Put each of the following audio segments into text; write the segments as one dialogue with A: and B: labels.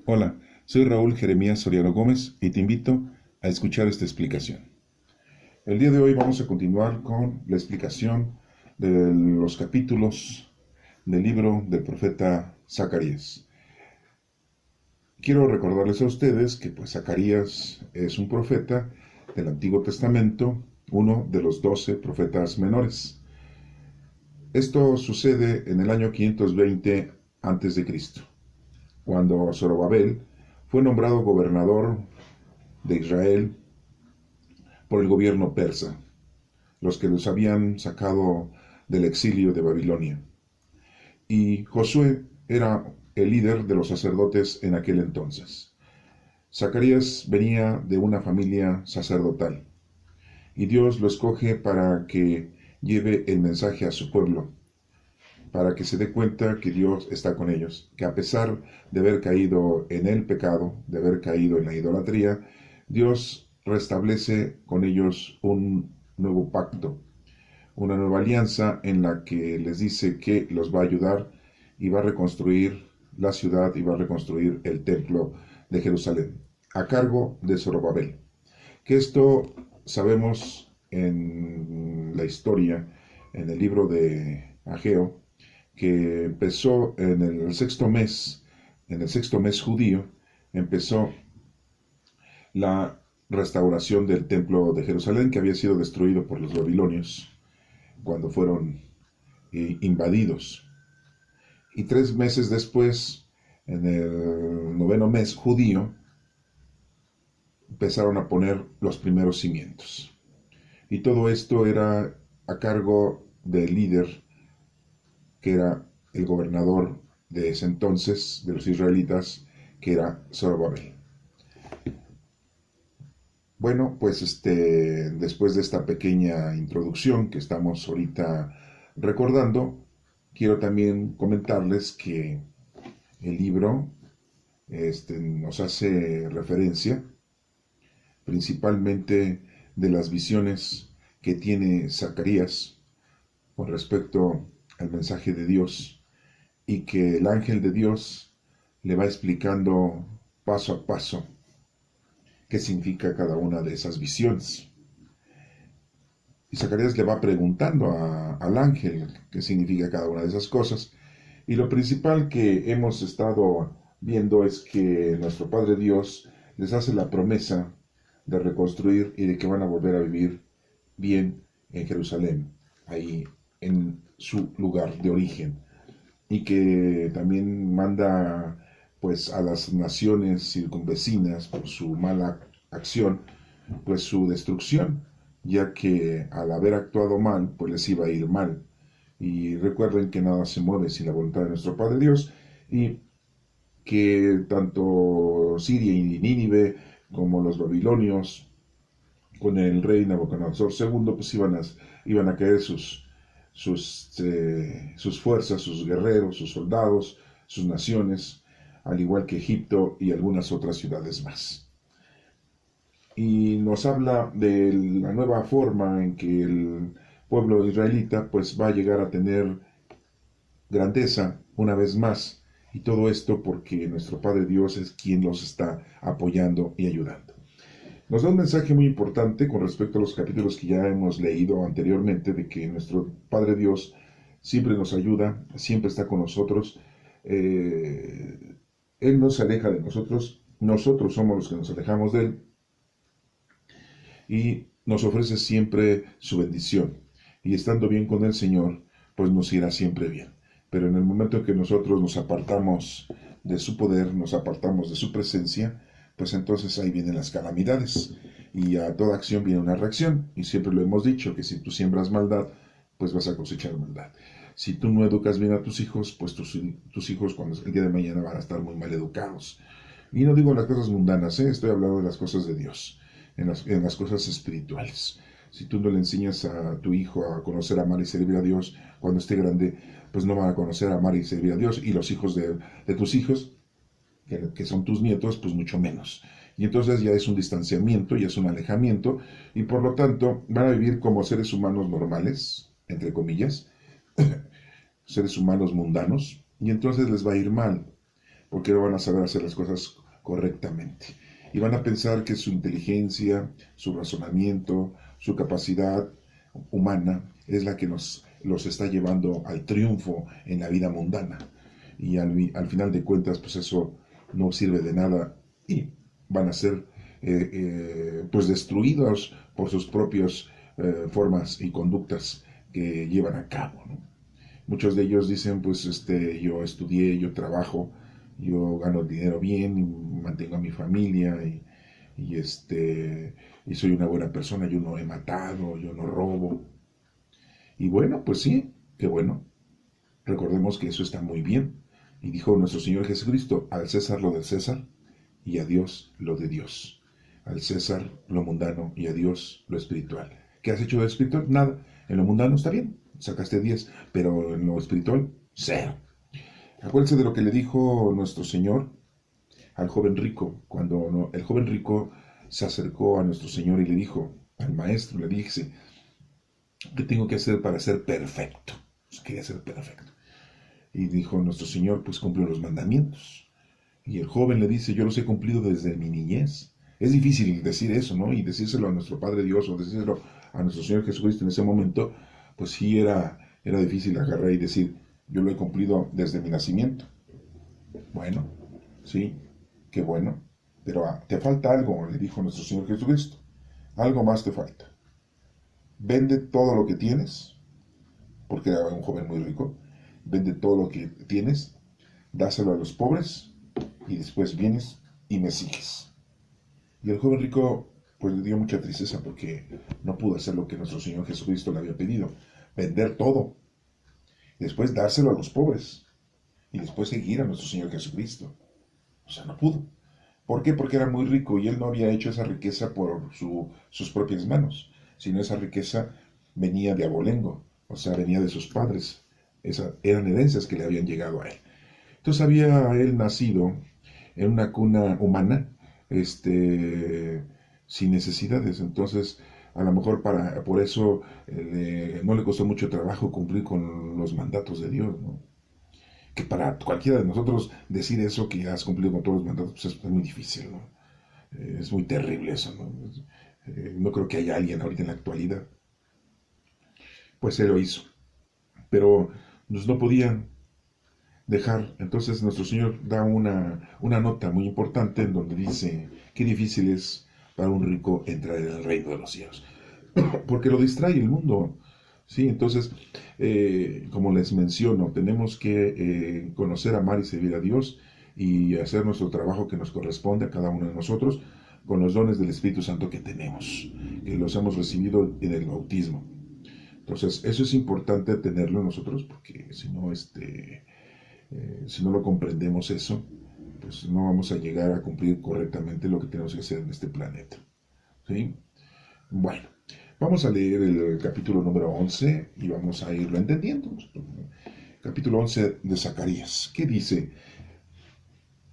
A: Hola, soy Raúl Jeremías Soriano Gómez y te invito a escuchar esta explicación. El día de hoy vamos a continuar con la explicación de los capítulos del libro del profeta Zacarías. Quiero recordarles a ustedes que Zacarías es un profeta del Antiguo Testamento, uno de los 12 profetas menores. Esto sucede en el año 520 a.C., cuando Zorobabel fue nombrado gobernador de Israel por el gobierno persa, los que los habían sacado del exilio de Babilonia. Y Josué era el líder de los sacerdotes en aquel entonces. Zacarías venía de una familia sacerdotal y Dios lo escoge para que lleve el mensaje a su pueblo, para que se dé cuenta que Dios está con ellos, que a pesar de haber caído en el pecado, de haber caído en la idolatría, Dios restablece con ellos un nuevo pacto, una nueva alianza en la que les dice que los va a ayudar y va a reconstruir la ciudad y va a reconstruir el templo de Jerusalén, a cargo de Zorobabel. Que esto sabemos en la historia, en el libro de Ageo, que empezó en el sexto mes judío, empezó la restauración del templo de Jerusalén, que había sido destruido por los babilonios cuando fueron invadidos. Y 3 meses después, en el noveno mes judío, empezaron a poner los primeros cimientos. Y todo esto era a cargo del líder que era el gobernador de ese entonces, de los israelitas, que era Zorobabel. Bueno, después de esta pequeña introducción que estamos ahorita recordando, quiero también comentarles que el libro nos hace referencia principalmente de las visiones que tiene Zacarías con respecto al mensaje de Dios, y que el ángel de Dios le va explicando paso a paso qué significa cada una de esas visiones. Y Zacarías le va preguntando al ángel qué significa cada una de esas cosas. Y lo principal que hemos estado viendo es que nuestro Padre Dios les hace la promesa de reconstruir y de que van a volver a vivir bien en Jerusalén, ahí en su lugar de origen, y que también manda a las naciones circunvecinas por su mala acción, su destrucción, ya que al haber actuado mal, les iba a ir mal. Y recuerden que nada se mueve sin la voluntad de nuestro Padre Dios, y que tanto Siria y Nínive como los babilonios con el rey Nabucodonosor II iban a caer sus fuerzas, sus guerreros, sus soldados, sus naciones, al igual que Egipto y algunas otras ciudades más. Y nos habla de la nueva forma en que el pueblo israelita va a llegar a tener grandeza una vez más, y todo esto porque nuestro Padre Dios es quien los está apoyando y ayudando. Nos da un mensaje muy importante con respecto a los capítulos que ya hemos leído anteriormente, de que nuestro Padre Dios siempre nos ayuda, siempre está con nosotros. Él no se aleja de nosotros, nosotros somos los que nos alejamos de Él, y nos ofrece siempre su bendición. Y estando bien con el Señor, nos irá siempre bien. Pero en el momento en que nosotros nos apartamos de su poder, nos apartamos de su presencia, entonces ahí vienen las calamidades, y a toda acción viene una reacción, y siempre lo hemos dicho, que si tú siembras maldad, vas a cosechar maldad. Si tú no educas bien a tus hijos, tus hijos cuando el día de mañana van a estar muy mal educados. Y no digo las cosas mundanas, estoy hablando de las cosas de Dios, en las cosas espirituales. Si tú no le enseñas a tu hijo a conocer, amar y servir a Dios, cuando esté grande, no van a conocer, amar y servir a Dios, y los hijos de tus hijos, que son tus nietos, mucho menos. Y entonces ya es un distanciamiento, ya es un alejamiento, y por lo tanto van a vivir como seres humanos normales, entre comillas, seres humanos mundanos, y entonces les va a ir mal. porque no van a saber hacer las cosas correctamente. Y van a pensar que su inteligencia, su razonamiento, su capacidad humana es la que los está llevando al triunfo en la vida mundana. Y al final de cuentas, pues eso no sirve de nada y van a ser pues destruidos por sus propias formas y conductas que llevan a cabo, ¿no? Muchos de ellos dicen, pues yo estudié, yo trabajo, yo gano dinero bien, y mantengo a mi familia y, y soy una buena persona, yo no he matado, yo no robo. Y bueno, pues sí, qué bueno. Recordemos que eso está muy bien. Y dijo nuestro Señor Jesucristo, al César lo del César y a Dios lo de Dios. Al César lo mundano y a Dios lo espiritual. ¿Qué has hecho de espiritual? Nada. En lo mundano está bien, sacaste 10, pero en lo espiritual, 0. Acuérdense de lo que le dijo nuestro Señor al joven rico, cuando el joven rico se acercó a nuestro Señor y le dijo, al maestro, le dice, ¿qué tengo que hacer para ser perfecto? Pues quería ser perfecto. Y dijo nuestro Señor, pues cumple los mandamientos. Y el joven le dice, yo los he cumplido desde mi niñez. Es difícil decir eso, ¿no? Y decírselo a nuestro Padre Dios o decírselo a nuestro Señor Jesucristo en ese momento, pues sí era difícil agarrar y decir, yo lo he cumplido desde mi nacimiento. Bueno, sí, qué bueno, pero te falta algo, le dijo nuestro Señor Jesucristo. Algo más te falta. Vende todo lo que tienes, porque era un joven muy rico, vende todo lo que tienes, dáselo a los pobres y después vienes y me sigues. Y el joven rico pues le dio mucha tristeza porque no pudo hacer lo que nuestro Señor Jesucristo le había pedido, vender todo, y después dárselo a los pobres y después seguir a nuestro Señor Jesucristo. O sea, no pudo. ¿Por qué? Porque era muy rico y él no había hecho esa riqueza por sus propias manos, sino esa riqueza venía de abolengo, o sea, venía de sus padres. Eran herencias que le habían llegado a él. Entonces había él nacido en una cuna humana, sin necesidades. Entonces, a lo mejor por eso no le costó mucho trabajo cumplir con los mandatos de Dios, ¿no? Que para cualquiera de nosotros decir eso, que has cumplido con todos los mandatos, pues es muy difícil, ¿no? Es muy terrible eso, ¿no? No creo que haya alguien ahorita en la actualidad. Pues él lo hizo. Pero pues, no podían dejar. Entonces nuestro Señor da una nota muy importante en donde dice qué difícil es para un rico entrar en el reino de los cielos. Porque lo distrae el mundo. Sí, entonces, como les menciono, tenemos que conocer, amar y servir a Dios y hacer nuestro trabajo que nos corresponde a cada uno de nosotros con los dones del Espíritu Santo que tenemos, que los hemos recibido en el bautismo. Entonces, eso es importante tenerlo nosotros porque si no lo comprendemos eso, pues no vamos a llegar a cumplir correctamente lo que tenemos que hacer en este planeta. ¿Sí? Bueno. Vamos a leer el capítulo número 11 y vamos a irlo entendiendo. Capítulo 11 de Zacarías. ¿Qué dice?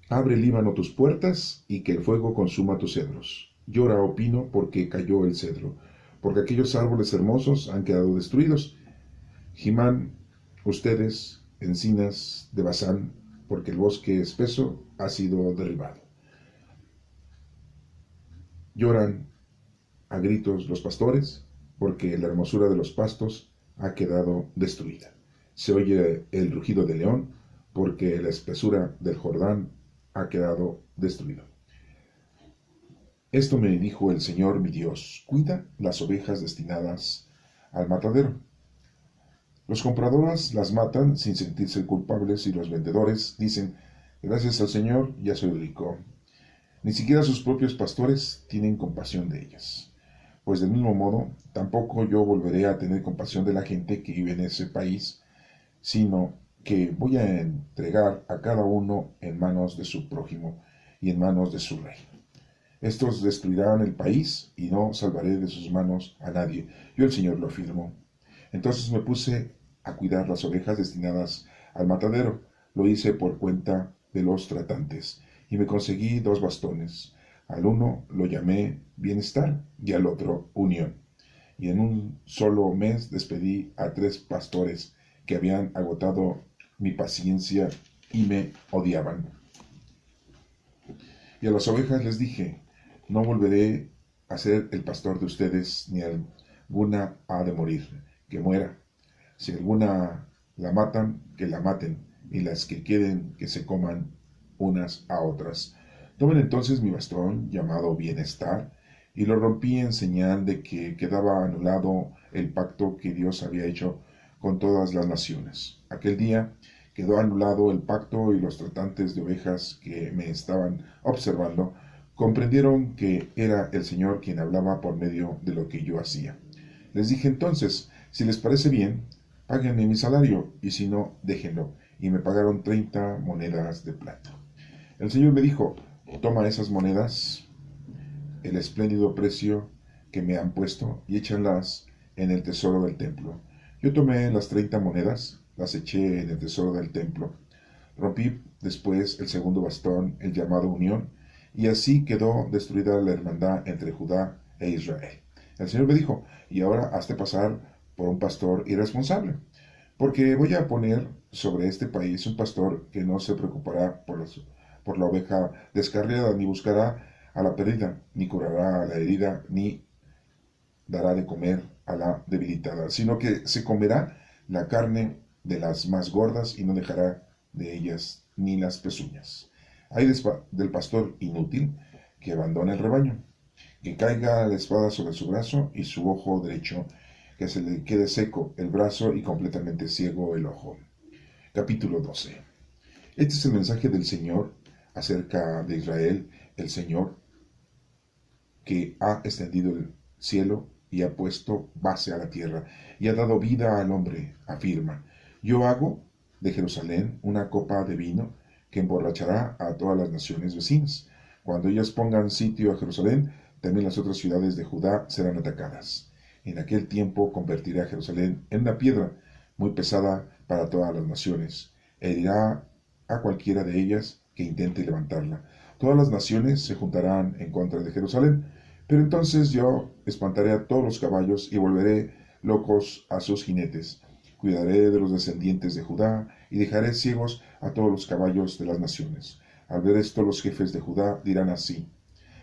A: Abre, Líbano, tus puertas y que el fuego consuma tus cedros. Llora, oh pino, porque cayó el cedro, porque aquellos árboles hermosos han quedado destruidos. Gimán, ustedes, encinas de Basán, porque el bosque espeso ha sido derribado. Lloran a gritos los pastores, porque la hermosura de los pastos ha quedado destruida. Se oye el rugido del león, porque la espesura del Jordán ha quedado destruida. Esto me dijo el Señor mi Dios, cuida las ovejas destinadas al matadero. Los compradores las matan sin sentirse culpables y los vendedores dicen, gracias al Señor ya soy rico. Ni siquiera sus propios pastores tienen compasión de ellas. Pues del mismo modo, tampoco yo volveré a tener compasión de la gente que vive en ese país, sino que voy a entregar a cada uno en manos de su prójimo y en manos de su rey. Estos destruirán el país y no salvaré de sus manos a nadie. Yo el Señor lo afirmo. Entonces me puse a cuidar las ovejas destinadas al matadero. Lo hice por cuenta de los tratantes y me conseguí 2 bastones. Al uno lo llamé Bienestar y al otro Unión. Y en un solo mes despedí a 3 pastores que habían agotado mi paciencia y me odiaban. Y a las ovejas les dije, no volveré a ser el pastor de ustedes, ni alguna ha de morir, que muera. Si alguna la matan, que la maten, y las que queden, que se coman unas a otras. Tomen entonces mi bastón, llamado bienestar, y lo rompí en señal de que quedaba anulado el pacto que Dios había hecho con todas las naciones. Aquel día quedó anulado el pacto y los tratantes de ovejas que me estaban observando comprendieron que era el Señor quien hablaba por medio de lo que yo hacía. Les dije entonces, si les parece bien, páguenme mi salario, y si no, déjenlo. Y me pagaron 30 monedas de plata. El Señor me dijo, toma esas monedas, el espléndido precio que me han puesto, y échalas en el tesoro del templo. Yo tomé las 30 monedas, las eché en el tesoro del templo. Rompí después el segundo bastón, el llamado unión, y así quedó destruida la hermandad entre Judá e Israel. El Señor me dijo, y ahora hazte pasar por un pastor irresponsable, porque voy a poner sobre este país un pastor que no se preocupará por la oveja descarriada, ni buscará a la perdida, ni curará a la herida, ni dará de comer a la debilitada, sino que se comerá la carne de las más gordas y no dejará de ellas ni las pezuñas. Hay del pastor inútil que abandona el rebaño, que caiga la espada sobre su brazo y su ojo derecho, que se le quede seco el brazo y completamente ciego el ojo. Capítulo 12. Este es el mensaje del Señor acerca de Israel, el Señor que ha extendido el cielo y ha puesto base a la tierra y ha dado vida al hombre, afirma. Yo hago de Jerusalén una copa de vino que emborrachará a todas las naciones vecinas. Cuando ellas pongan sitio a Jerusalén, también las otras ciudades de Judá serán atacadas. En aquel tiempo convertiré a Jerusalén en una piedra muy pesada para todas las naciones. Herirá a cualquiera de ellas que intente levantarla. Todas las naciones se juntarán en contra de Jerusalén, pero entonces yo espantaré a todos los caballos y volveré locos a sus jinetes. Cuidaré de los descendientes de Judá y dejaré ciegos a todos los caballos de las naciones. Al ver esto, los jefes de Judá dirán así: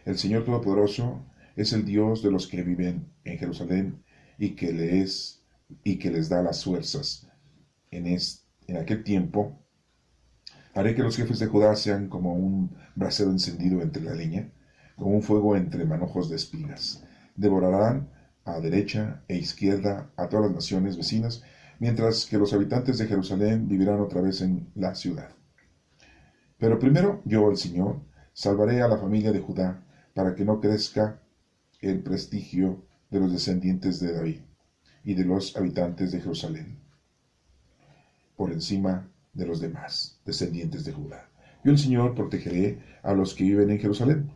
A: el Señor Todopoderoso es el Dios de los que viven en Jerusalén y que les da las fuerzas. En aquel tiempo haré que los jefes de Judá sean como un brasero encendido entre la leña, como un fuego entre manojos de espigas. Devorarán a derecha e izquierda a todas las naciones vecinas, mientras que los habitantes de Jerusalén vivirán otra vez en la ciudad. Pero primero yo, el Señor, salvaré a la familia de Judá, para que no crezca el prestigio de los descendientes de David y de los habitantes de Jerusalén por encima de los demás descendientes de Judá. Yo, el Señor, protegeré a los que viven en Jerusalén.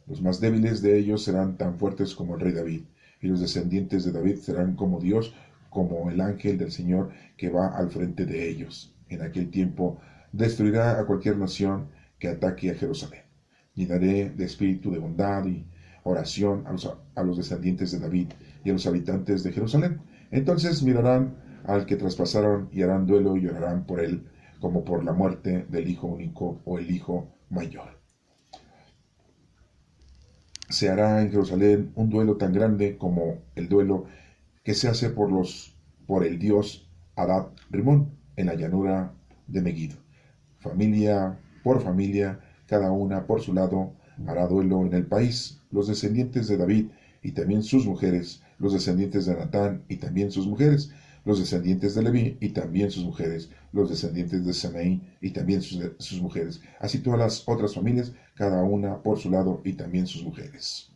A: Los más débiles de ellos serán tan fuertes como el rey David, y los descendientes de David serán como Dios, como el ángel del Señor que va al frente de ellos. En aquel tiempo destruirá a cualquier nación que ataque a Jerusalén. Llenaré de espíritu de bondad y oración a los descendientes de David y a los habitantes de Jerusalén. Entonces mirarán al que traspasaron y harán duelo y llorarán por él, como por la muerte del hijo único o el hijo mayor. Se hará en Jerusalén un duelo tan grande como el duelo que se hace por el dios Adad Rimón en la llanura de Megiddo. Familia por familia, cada una por su lado, hará duelo en el país. Los descendientes de David y también sus mujeres, los descendientes de Natán y también sus mujeres, los descendientes de Leví y también sus mujeres, los descendientes de Semei y también sus mujeres, así todas las otras familias, cada una por su lado y también sus mujeres.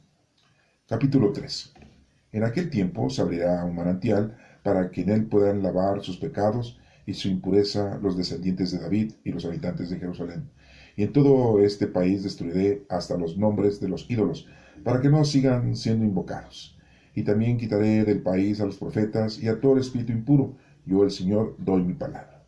A: Capítulo 3. En aquel tiempo se abrirá un manantial para que en él puedan lavar sus pecados y su impureza los descendientes de David y los habitantes de Jerusalén. Y en todo este país destruiré hasta los nombres de los ídolos, para que no sigan siendo invocados. Y también quitaré del país a los profetas y a todo el espíritu impuro. Yo, el Señor, doy mi palabra.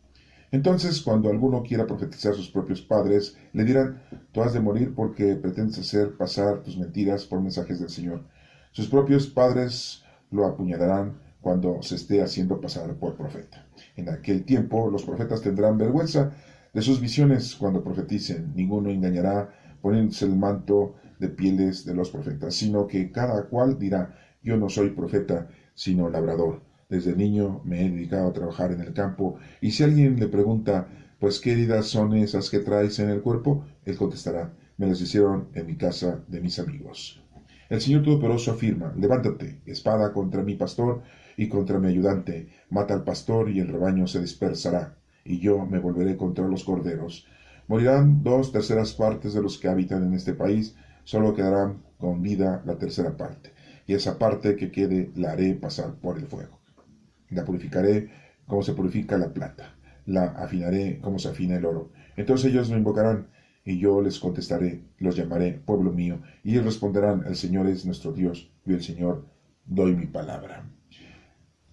A: Entonces, cuando alguno quiera profetizar a sus propios padres, le dirán: tú has de morir porque pretendes hacer pasar tus mentiras por mensajes del Señor. Sus propios padres lo apuñalarán cuando se esté haciendo pasar por profeta. En aquel tiempo los profetas tendrán vergüenza de sus visiones cuando profeticen. Ninguno engañará poniéndose el manto de pieles de los profetas, sino que cada cual dirá, yo no soy profeta, sino labrador. Desde niño me he dedicado a trabajar en el campo, y si alguien le pregunta, pues qué heridas son esas que traes en el cuerpo, él contestará, me las hicieron en mi casa de mis amigos. El Señor Todopoderoso afirma, levántate, espada contra mi pastor y contra mi ayudante, mata al pastor y el rebaño se dispersará, y yo me volveré contra los corderos. Morirán 2/3 de los que habitan en este país, solo quedarán con vida la tercera parte, y esa parte que quede la haré pasar por el fuego. La purificaré como se purifica la plata, la afinaré como se afina el oro. Entonces ellos me invocarán, y yo les contestaré, los llamaré pueblo mío, y ellos responderán, el Señor es nuestro Dios, yo el Señor doy mi palabra.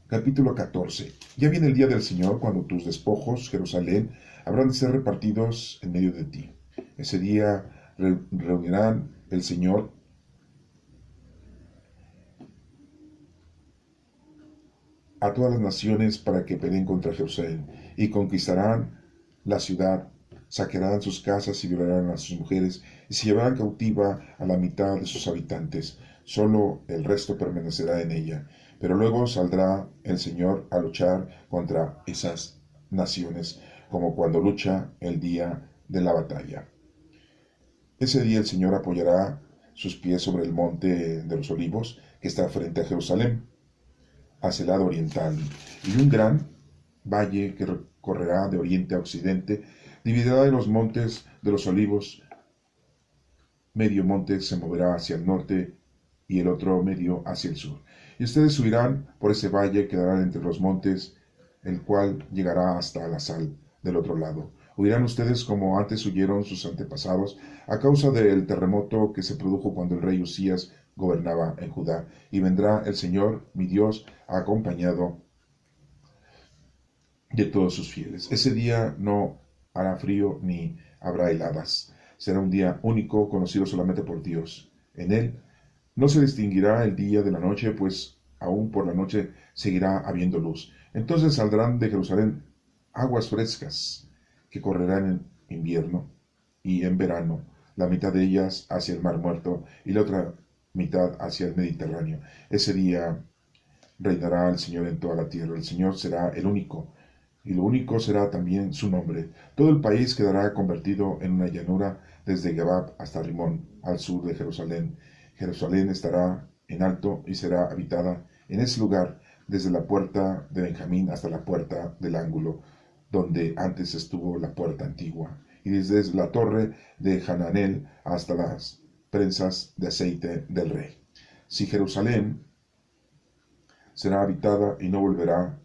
A: Capítulo 14. Ya viene el día del Señor, cuando tus despojos, Jerusalén, habrán de ser repartidos en medio de ti. Ese día reunirán el Señor a todas las naciones para que peleen contra Jerusalén, y conquistarán la ciudad, saquearán sus casas y violarán a sus mujeres, y se llevarán cautiva a la mitad de sus habitantes, solo el resto permanecerá en ella. Pero luego saldrá el Señor a luchar contra esas naciones, como cuando lucha el día de la batalla. Ese día el Señor apoyará sus pies sobre el monte de los olivos, que está frente a Jerusalén, hacia el lado oriental, y un gran valle que recorrerá de oriente a occidente, dividirá de los montes de los olivos. Medio monte se moverá hacia el norte y el otro medio hacia el sur. Y ustedes subirán por ese valle, quedarán entre los montes, el cual llegará hasta la sal del otro lado. Huirán ustedes como antes huyeron sus antepasados, a causa del terremoto que se produjo cuando el rey Usías gobernaba en Judá, y vendrá el Señor, mi Dios, acompañado de todos sus fieles. Ese día no hará frío ni habrá heladas. Será un día único, conocido solamente por Dios. En él no se distinguirá el día de la noche, pues aún por la noche seguirá habiendo luz. Entonces saldrán de Jerusalén aguas frescas que correrán en invierno y en verano, la mitad de ellas hacia el mar muerto y la otra mitad hacia el Mediterráneo. Ese día reinará el Señor en toda la tierra. El Señor será el único, y lo único será también su nombre. Todo el país quedará convertido en una llanura, desde Gabab hasta Rimón, al sur de Jerusalén. Jerusalén estará en alto y será habitada en ese lugar, desde la puerta de Benjamín hasta la puerta del ángulo, donde antes estuvo la puerta antigua, y desde la torre de Hananel hasta las prensas de aceite del rey. Si Jerusalén será habitada y no volverá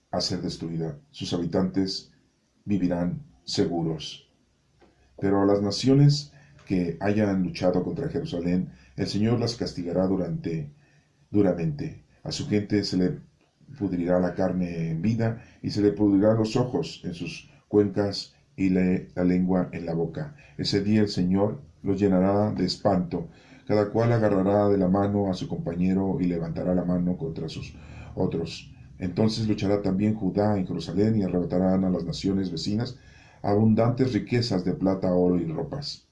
A: a ser destruida, sus habitantes vivirán seguros. Pero a las naciones que hayan luchado contra Jerusalén, el Señor las castigará duramente. A su gente se le pudrirá la carne en vida, y se le pudrirán los ojos en sus cuencas y la lengua en la boca. Ese día el Señor los llenará de espanto. Cada cual agarrará de la mano a su compañero y levantará la mano contra sus otros. Entonces luchará también Judá en Jerusalén, y arrebatarán a las naciones vecinas abundantes riquezas de plata, oro y ropas.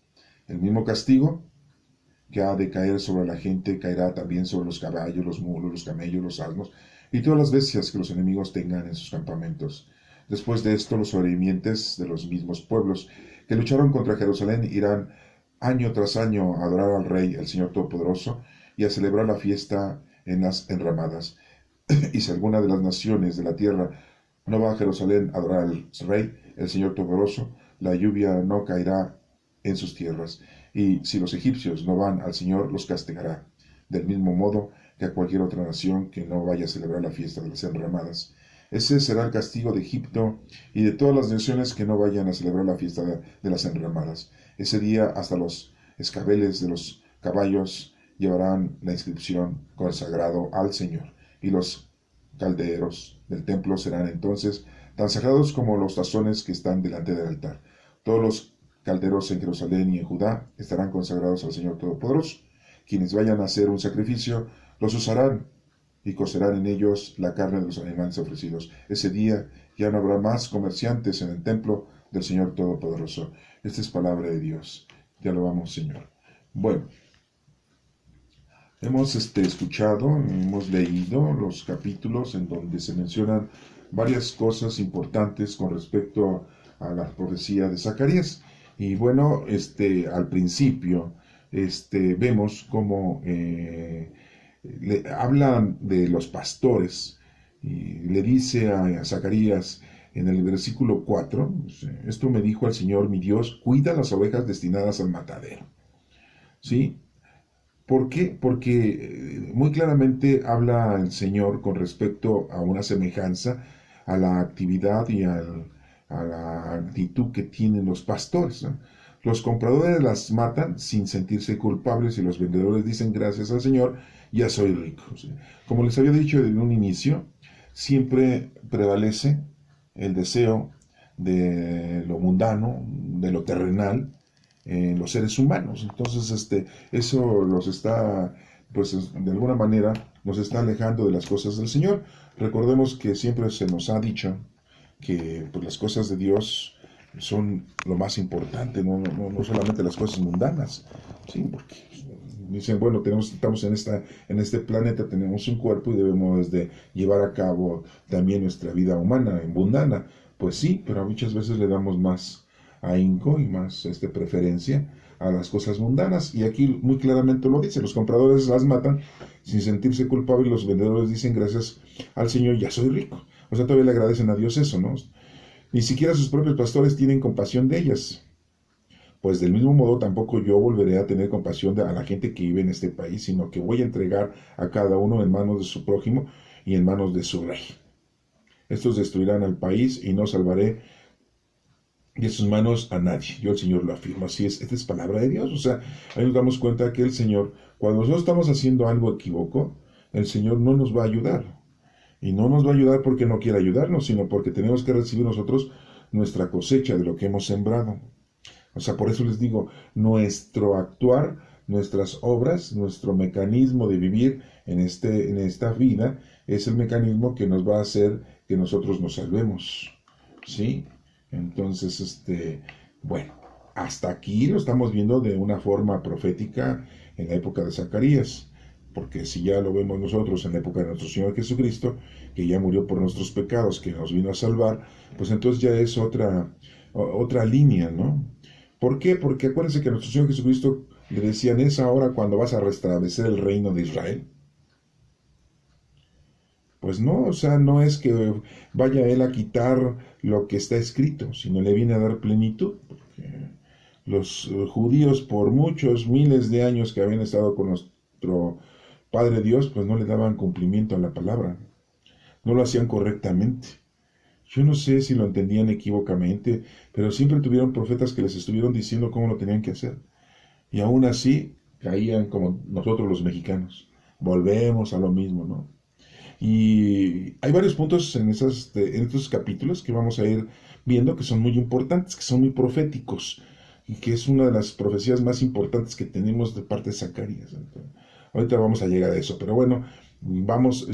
A: El mismo castigo que ha de caer sobre la gente caerá también sobre los caballos, los mulos, los camellos, los asnos y todas las bestias que los enemigos tengan en sus campamentos. Después de esto, los sobrevivientes de los mismos pueblos que lucharon contra Jerusalén irán año tras año a adorar al Rey, el Señor Todopoderoso, y a celebrar la fiesta en las enramadas. Y si alguna de las naciones de la tierra no va a Jerusalén a adorar al Rey, el Señor Todopoderoso, la lluvia no caerá en sus tierras. Y si los egipcios no van al Señor, los castigará, del mismo modo que a cualquier otra nación que no vaya a celebrar la fiesta de las enramadas. Ese será el castigo de Egipto y de todas las naciones que no vayan a celebrar la fiesta de las enramadas. Ese día hasta los escabeles de los caballos llevarán la inscripción consagrado al Señor, y los calderos del templo serán entonces tan sagrados como los tazones que están delante del altar. Todos los calderos en Jerusalén y en Judá estarán consagrados al Señor Todopoderoso. Quienes vayan a hacer un sacrificio los usarán y cocerán en ellos la carne de los animales ofrecidos. Ese día ya no habrá más comerciantes en el templo del Señor Todopoderoso. Esta es palabra de Dios. Te alabamos, Señor. Bueno, hemos escuchado, hemos leído los capítulos en donde se mencionan varias cosas importantes con respecto a la profecía de Zacarías. Y bueno, al principio, vemos cómo le hablan de los pastores y le dice a Zacarías en el versículo 4, esto me dijo el Señor mi Dios, cuida las ovejas destinadas al matadero. ¿Sí? ¿Por qué? Porque muy claramente habla el Señor con respecto a una semejanza a la actividad y a la actitud que tienen los pastores, ¿no? Los compradores las matan sin sentirse culpables y los vendedores dicen gracias al Señor, ya soy rico. ¿Sí? Como les había dicho desde un inicio, siempre prevalece el deseo de lo mundano, de lo terrenal, en los seres humanos. Entonces, eso los está, pues de alguna manera, nos está alejando de las cosas del Señor. Recordemos que siempre se nos ha dicho que pues, las cosas de Dios son lo más importante, no solamente las cosas mundanas, ¿sí? Porque dicen, bueno, estamos en este planeta, tenemos un cuerpo y debemos de llevar a cabo también nuestra vida humana, mundana. Pues sí, pero muchas veces le damos más ahínco y más preferencia a las cosas mundanas. Y aquí muy claramente lo dice, los compradores las matan sin sentirse culpables y los vendedores dicen gracias al Señor, ya soy rico. O sea, todavía le agradecen a Dios eso, ¿no? Ni siquiera sus propios pastores tienen compasión de ellas. Pues del mismo modo tampoco yo volveré a tener compasión a la gente que vive en este país, sino que voy a entregar a cada uno en manos de su prójimo y en manos de su rey. Estos destruirán al país y no salvaré de sus manos a nadie. Yo el Señor lo afirmo. Así es, esta es palabra de Dios. O sea, ahí nos damos cuenta que el Señor, cuando nosotros estamos haciendo algo equívoco, el Señor no nos va a ayudar. Y no nos va a ayudar porque no quiere ayudarnos, sino porque tenemos que recibir nosotros nuestra cosecha de lo que hemos sembrado. O sea, por eso les digo, nuestro actuar, nuestras obras, nuestro mecanismo de vivir en esta vida es el mecanismo que nos va a hacer que nosotros nos salvemos. ¿Sí? Entonces, bueno, hasta aquí lo estamos viendo de una forma profética en la época de Zacarías. Porque si ya lo vemos nosotros en la época de nuestro Señor Jesucristo, que ya murió por nuestros pecados, que nos vino a salvar, pues entonces ya es otra línea, ¿no? ¿Por qué? Porque acuérdense que a nuestro Señor Jesucristo le decían, es ahora cuando vas a restablecer el reino de Israel. Pues no, o sea, no es que vaya Él a quitar lo que está escrito, sino le viene a dar plenitud. Porque los judíos por muchos miles de años que habían estado con nuestro Padre Dios, pues no le daban cumplimiento a la palabra, no lo hacían correctamente. Yo no sé si lo entendían equívocamente, pero siempre tuvieron profetas que les estuvieron diciendo cómo lo tenían que hacer. Y aún así caían como nosotros los mexicanos. Volvemos a lo mismo, ¿no? Y hay varios puntos en estos capítulos que vamos a ir viendo que son muy importantes, que son muy proféticos, y que es una de las profecías más importantes que tenemos de parte de Zacarías. Entonces, ahorita vamos a llegar a eso, pero bueno, vamos a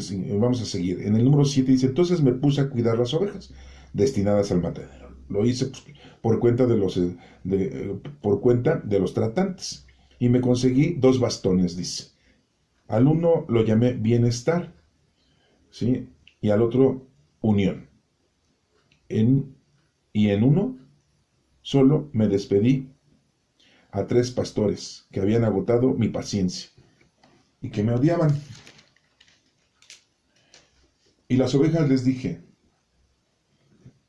A: seguir. En el número 7 dice, entonces me puse a cuidar las ovejas destinadas al matadero. Lo hice pues, por cuenta de los tratantes. Y me conseguí 2 bastones, dice. Al uno lo llamé bienestar, ¿sí? Y al otro unión. Y en uno solo me despedí a 3 pastores que habían agotado mi paciencia y que me odiaban. Y las ovejas les dije,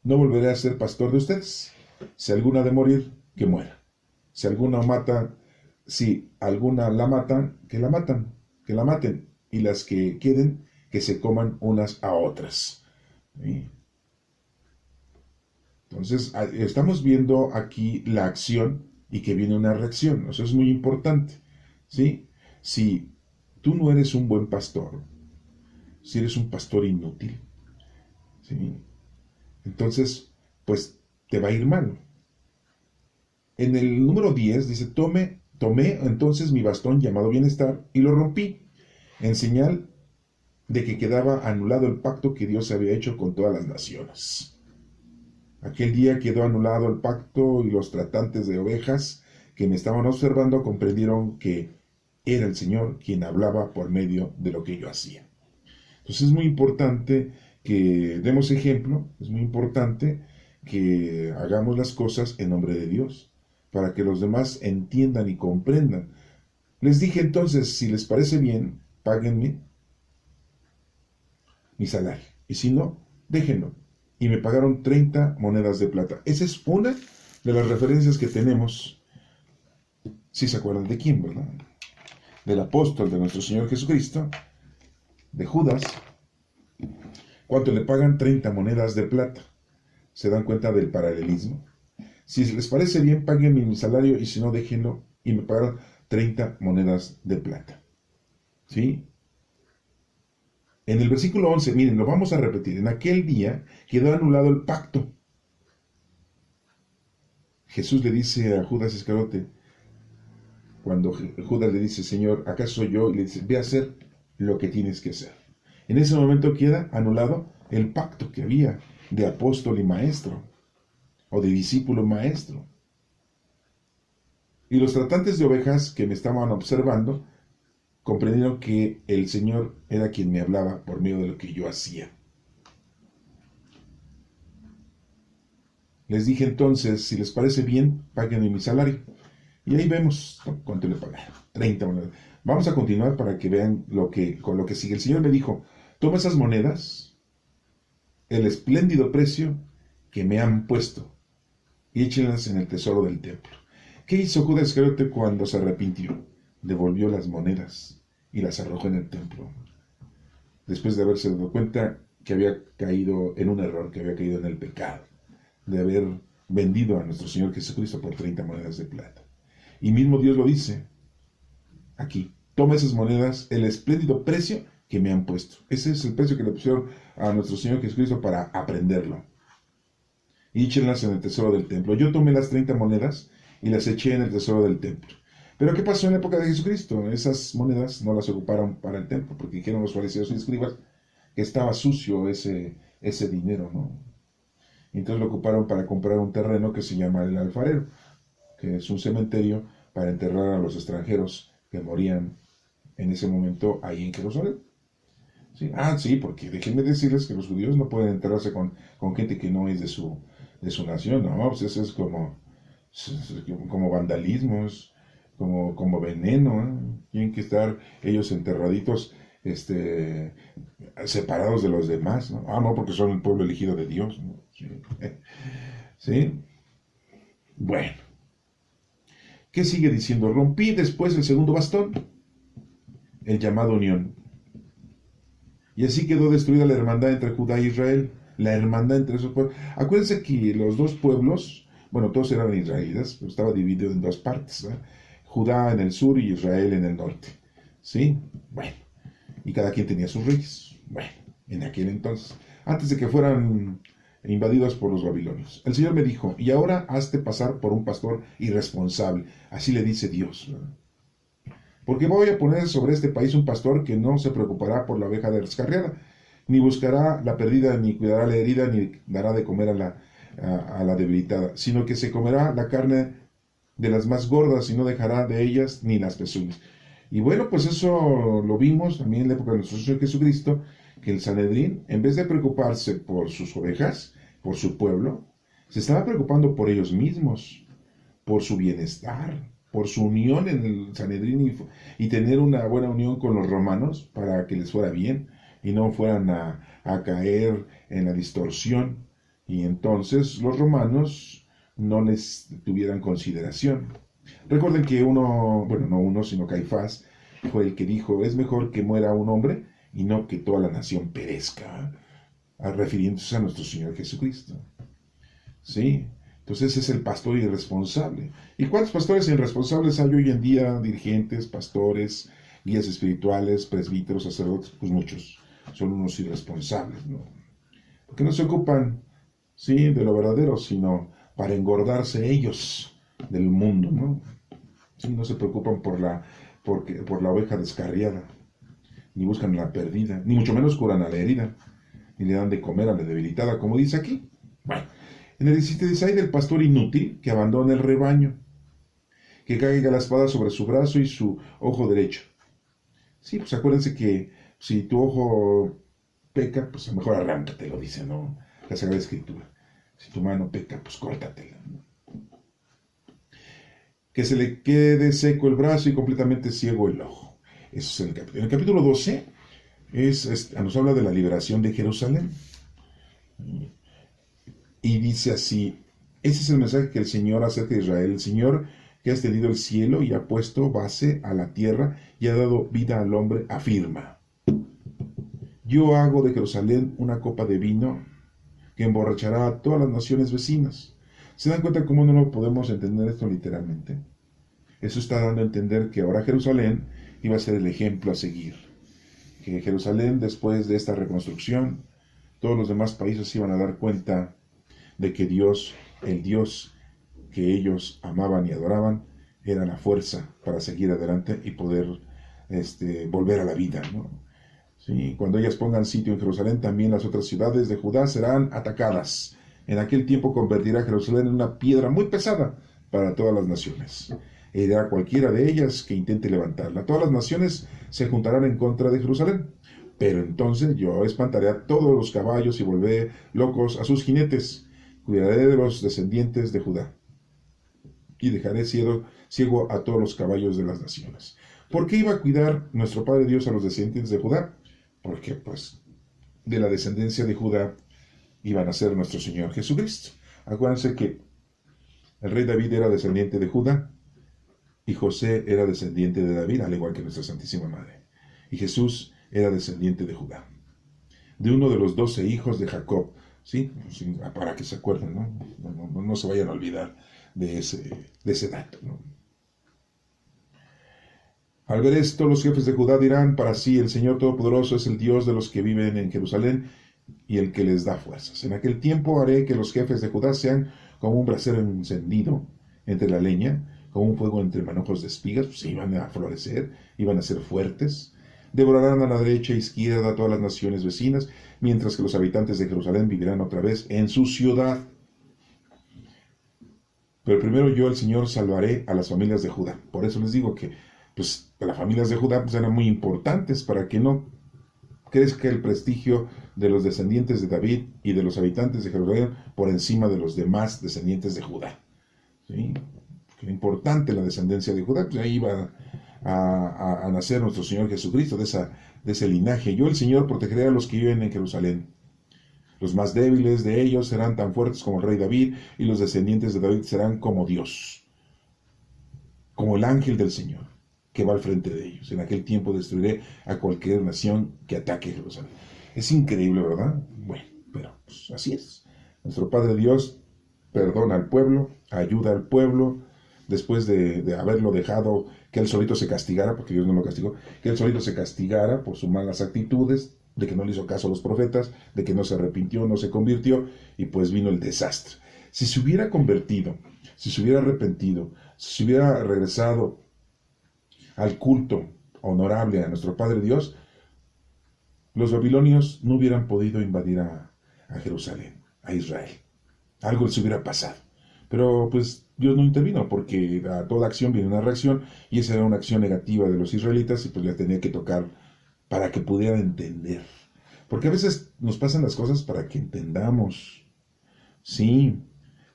A: no volveré a ser pastor de ustedes. Si alguna ha de morir, que muera. Si alguna la matan, que la maten. Y las que queden, que se coman unas a otras. ¿Sí? Entonces, estamos viendo aquí la acción y que viene una reacción. Eso es muy importante. ¿Sí? Si tú no eres un buen pastor, si eres un pastor inútil, ¿sí? Entonces, pues te va a ir mal. En el número 10 dice, tomé entonces mi bastón llamado bienestar y lo rompí, en señal de que quedaba anulado el pacto que Dios había hecho con todas las naciones. Aquel día quedó anulado el pacto y los tratantes de ovejas que me estaban observando comprendieron que era el Señor quien hablaba por medio de lo que yo hacía. Entonces es muy importante que demos ejemplo, es muy importante que hagamos las cosas en nombre de Dios, para que los demás entiendan y comprendan. Les dije entonces, si les parece bien, páguenme mi salario, y si no, déjenlo. Y me pagaron 30 monedas de plata. Esa es una de las referencias que tenemos, si se acuerdan de quién, ¿verdad? Del apóstol de nuestro Señor Jesucristo, de Judas. ¿Cuánto le pagan? 30 monedas de plata. ¿Se dan cuenta del paralelismo? Si les parece bien, paguen mi salario y si no, déjenlo. Y me pagaron 30 monedas de plata. ¿Sí? En el versículo 11, miren, lo vamos a repetir. En aquel día quedó anulado el pacto. Jesús le dice a Judas Iscariote, cuando Judas le dice, Señor, ¿acaso soy yo? Y le dice, ve a hacer lo que tienes que hacer. En ese momento queda anulado el pacto que había de apóstol y maestro, o de discípulo maestro. Y los tratantes de ovejas que me estaban observando comprendieron que el Señor era quien me hablaba por medio de lo que yo hacía. Les dije entonces, si les parece bien, páguenme mi salario. Y ahí vemos cuánto le pagaron. 30 monedas. Vamos a continuar para que vean con lo que sigue. El Señor me dijo, toma esas monedas, el espléndido precio que me han puesto, y échenlas en el tesoro del templo. ¿Qué hizo Judas Iscariote cuando se arrepintió? Devolvió las monedas y las arrojó en el templo. Después de haberse dado cuenta que había caído en un error, que había caído en el pecado, de haber vendido a nuestro Señor Jesucristo por 30 monedas de plata. Y mismo Dios lo dice aquí, toma esas monedas, el espléndido precio que me han puesto. Ese es el precio que le pusieron a nuestro Señor Jesucristo para aprenderlo. Y échenlas en el tesoro del templo. Yo tomé las 30 monedas y las eché en el tesoro del templo. Pero ¿qué pasó en la época de Jesucristo? Esas monedas no las ocuparon para el templo, porque dijeron los fariseos y escribas que estaba sucio ese dinero, ¿no? Entonces lo ocuparon para comprar un terreno que se llama el Alfarero, que es un cementerio para enterrar a los extranjeros que morían en ese momento ahí en Jerusalén. ¿Sí? Sí, porque déjenme decirles que los judíos no pueden enterrarse con gente que no es de su nación, no, pues eso es como vandalismo, es como veneno, ¿eh? Tienen que estar ellos enterraditos, separados de los demás, ¿no? No, porque son el pueblo elegido de Dios, ¿no? Sí. ¿Sí? Bueno. ¿Qué sigue diciendo? Rompí después el segundo bastón, el llamado unión. Y así quedó destruida la hermandad entre Judá e Israel, la hermandad entre esos pueblos. Acuérdense que los dos pueblos, bueno, todos eran israelitas, pero estaba dividido en dos partes, ¿eh? Judá en el sur y Israel en el norte. ¿Sí? Bueno, y cada quien tenía sus reyes. Bueno, en aquel entonces, antes de que fueran invadidos por los babilonios. El Señor me dijo, y ahora hazte pasar por un pastor irresponsable. Así le dice Dios, ¿verdad? Porque voy a poner sobre este país un pastor que no se preocupará por la oveja descarriada, ni buscará la perdida, ni cuidará la herida, ni dará de comer a la debilitada, sino que se comerá la carne de las más gordas y no dejará de ellas ni las pezuñas. Y bueno, pues eso lo vimos también en la época de nuestro Señor Jesucristo, que el Sanedrín, en vez de preocuparse por sus ovejas, por su pueblo, se estaba preocupando por ellos mismos, por su bienestar, por su unión en el Sanedrín y tener una buena unión con los romanos para que les fuera bien y no fueran a caer en la distorsión. Y entonces los romanos no les tuvieran consideración. Recuerden que sino Caifás fue el que dijo, es mejor que muera un hombre y no que toda la nación perezca, refiriéndose a nuestro Señor Jesucristo. ¿Sí? Entonces es el pastor irresponsable. ¿Y cuántos pastores irresponsables hay hoy en día? Dirigentes, pastores, guías espirituales, presbíteros, sacerdotes, pues muchos son unos irresponsables, ¿no? Porque no se ocupan, sí, de lo verdadero, sino para engordarse ellos del mundo, ¿no? Sí, no se preocupan por la oveja descarriada, ni buscan la perdida, ni mucho menos curan a la herida, ni le dan de comer a la debilitada, como dice aquí. Bueno, En el 17 dice: "Ay del pastor inútil que abandona el rebaño, que caiga la espada sobre su brazo y su ojo derecho". Sí, pues acuérdense que si tu ojo peca, pues a lo mejor arráncatelo, dice, ¿no? La Sagrada Escritura. Si tu mano peca, pues córtatela, ¿no? Que se le quede seco el brazo y completamente ciego el ojo. Eso es el capítulo. En el capítulo 12 nos habla de la liberación de Jerusalén. Y dice así: ese es el mensaje que el Señor acerca de Israel. El Señor que ha extendido el cielo y ha puesto base a la tierra y ha dado vida al hombre, afirma: yo hago de Jerusalén una copa de vino que emborrachará a todas las naciones vecinas. ¿Se dan cuenta cómo no lo podemos entender esto literalmente? Eso está dando a entender que ahora Jerusalén iba a ser el ejemplo a seguir. Que Jerusalén, después de esta reconstrucción, todos los demás países se iban a dar cuenta de que Dios, el Dios que ellos amaban y adoraban, era la fuerza para seguir adelante y poder volver a la vida, ¿no? Sí, cuando ellas pongan sitio en Jerusalén, también las otras ciudades de Judá serán atacadas. En aquel tiempo convertirá Jerusalén en una piedra muy pesada para todas las naciones. E irá cualquiera de ellas que intente levantarla. Todas las naciones se juntarán en contra de Jerusalén. Pero entonces yo espantaré a todos los caballos y volveré locos a sus jinetes. Cuidaré de los descendientes de Judá y dejaré ciego a todos los caballos de las naciones. ¿Por qué iba a cuidar nuestro Padre Dios a los descendientes de Judá? Porque pues de la descendencia de Judá iban a ser nuestro Señor Jesucristo. Acuérdense que el rey David era descendiente de Judá y José era descendiente de David, al igual que nuestra Santísima Madre. Y Jesús era descendiente de Judá, de uno de los 12 hijos de Jacob. ¿Sí? Para que se acuerden, ¿no? No se vayan a olvidar de ese dato, ¿no? Al ver esto, los jefes de Judá dirán para sí: el Señor Todopoderoso es el Dios de los que viven en Jerusalén y el que les da fuerzas. En aquel tiempo haré que los jefes de Judá sean como un brasero encendido entre la leña, como un fuego entre manojos de espigas. Pues iban a florecer, iban a ser fuertes. Devorarán a la derecha e izquierda a todas las naciones vecinas, mientras que los habitantes de Jerusalén vivirán otra vez en su ciudad. Pero primero yo, el Señor, salvaré a las familias de Judá. Por eso les digo que pues, las familias de Judá pues, eran muy importantes para que no crezca el prestigio de los descendientes de David y de los habitantes de Jerusalén por encima de los demás descendientes de Judá. ¿Sí? Era importante la descendencia de Judá, pues ahí iba a nacer nuestro Señor Jesucristo, de ese linaje. Yo, el Señor, protegeré a los que viven en Jerusalén. Los más débiles de ellos serán tan fuertes como el rey David, y los descendientes de David serán como Dios, como el ángel del Señor, que va al frente de ellos. En aquel tiempo destruiré a cualquier nación que ataque Jerusalén. Es increíble, ¿verdad? Bueno, pero pues, así es. Nuestro Padre Dios perdona al pueblo, ayuda al pueblo, después de haberlo dejado que él solito se castigara, porque Dios no lo castigó, que él solito se castigara por sus malas actitudes, de que no le hizo caso a los profetas, de que no se arrepintió, no se convirtió, y pues vino el desastre. Si se hubiera convertido, si se hubiera arrepentido, si se hubiera regresado al culto honorable a nuestro Padre Dios, los babilonios no hubieran podido invadir a Jerusalén, a Israel. Algo les hubiera pasado. Pero pues Dios no intervino, porque a toda acción viene una reacción, y esa era una acción negativa de los israelitas, y pues le tenía que tocar para que pudieran entender. Porque a veces nos pasan las cosas para que entendamos. Sí,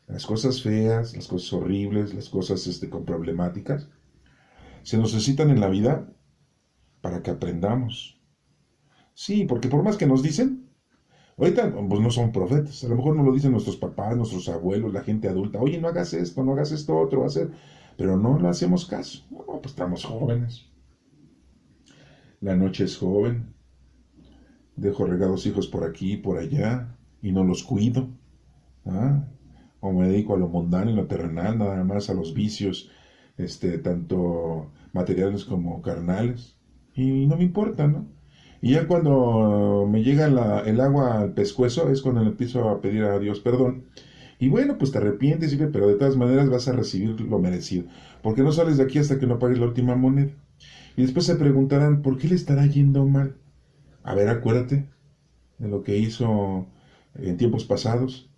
A: las cosas feas, las cosas horribles, las cosas con problemáticas, se nos necesitan en la vida para que aprendamos. Sí, porque por más que nos dicen, ahorita pues no son profetas, a lo mejor nos lo dicen nuestros papás, nuestros abuelos, la gente adulta: oye, no hagas esto, no hagas esto otro, va a hacer, pero no le hacemos caso. No, pues estamos jóvenes. La noche es joven, dejo regados hijos por aquí y por allá, y no los cuido. O me dedico a lo mundano y lo terrenal, nada más a los vicios, tanto materiales como carnales, y no me importa, ¿no? Y ya cuando me llega el agua al pescuezo es cuando le empiezo a pedir a Dios perdón. Y bueno, pues te arrepientes, pero de todas maneras vas a recibir lo merecido, porque no sales de aquí hasta que no pagues la última moneda. Y después se preguntarán: ¿por qué le estará yendo mal? A ver, acuérdate de lo que hizo en tiempos pasados.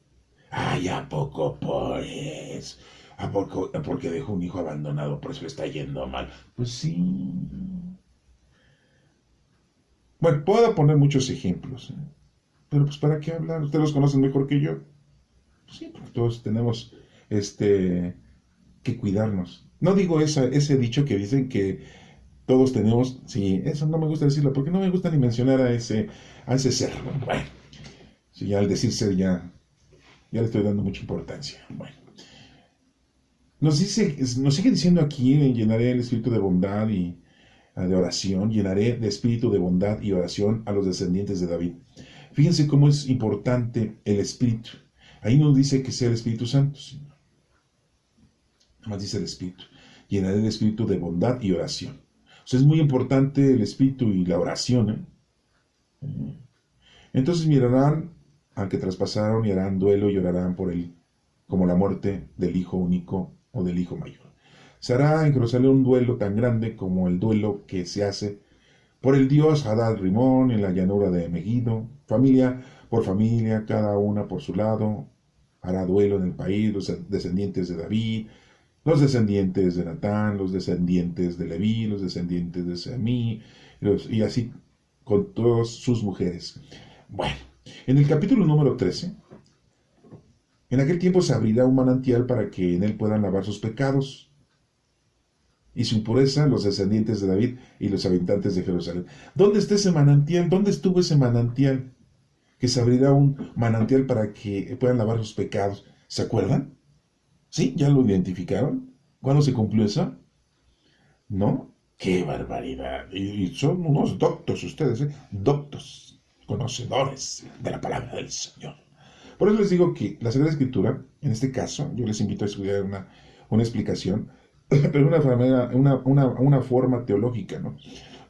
A: Ay, ¿a poco pues? ¿A poco porque dejó un hijo abandonado, por eso le está yendo mal? Pues sí. Bueno, puedo poner muchos ejemplos, ¿eh? Pero pues ¿para qué hablar? Ustedes los conocen mejor que yo. Pues sí, porque todos tenemos que cuidarnos. No digo ese dicho que dicen que todos tenemos, sí, eso no me gusta decirlo, porque no me gusta ni mencionar a ese ser. Bueno, sí, ya al decir ser ya le estoy dando mucha importancia. Bueno, nos sigue diciendo aquí, llenaré el espíritu de bondad y de oración, llenaré de espíritu de bondad y oración a los descendientes de David. Fíjense cómo es importante el espíritu. Ahí no dice que sea el Espíritu Santo, sino nada más dice el espíritu. Llenaré el espíritu de bondad y oración. O sea, es muy importante el espíritu y la oración, ¿eh? Entonces mirarán al que traspasaron y harán duelo y llorarán por él, como la muerte del hijo único o del hijo mayor. Se hará en Jerusalén un duelo tan grande como el duelo que se hace por el dios Hadad Rimón en la llanura de Megiddo, familia por familia, cada una por su lado. Hará duelo en el país los descendientes de David, los descendientes de Natán, los descendientes de Leví, los descendientes de Semí, y así con todas sus mujeres. Bueno, en el capítulo número 13, en aquel tiempo se abrirá un manantial para que en él puedan lavar sus pecados y su impureza los descendientes de David y los habitantes de Jerusalén. ¿Dónde está ese manantial? ¿Dónde estuvo ese manantial? Que se abrirá un manantial para que puedan lavar sus pecados. ¿Se acuerdan? ¿Sí? ¿Ya lo identificaron? ¿Cuándo se cumplió eso? ¿No? ¡Qué barbaridad! Y son unos doctos ustedes, ¿eh? Doctos, conocedores de la palabra del Señor. Por eso les digo que la Sagrada Escritura, en este caso, yo les invito a estudiar una explicación, pero una forma teológica, ¿no?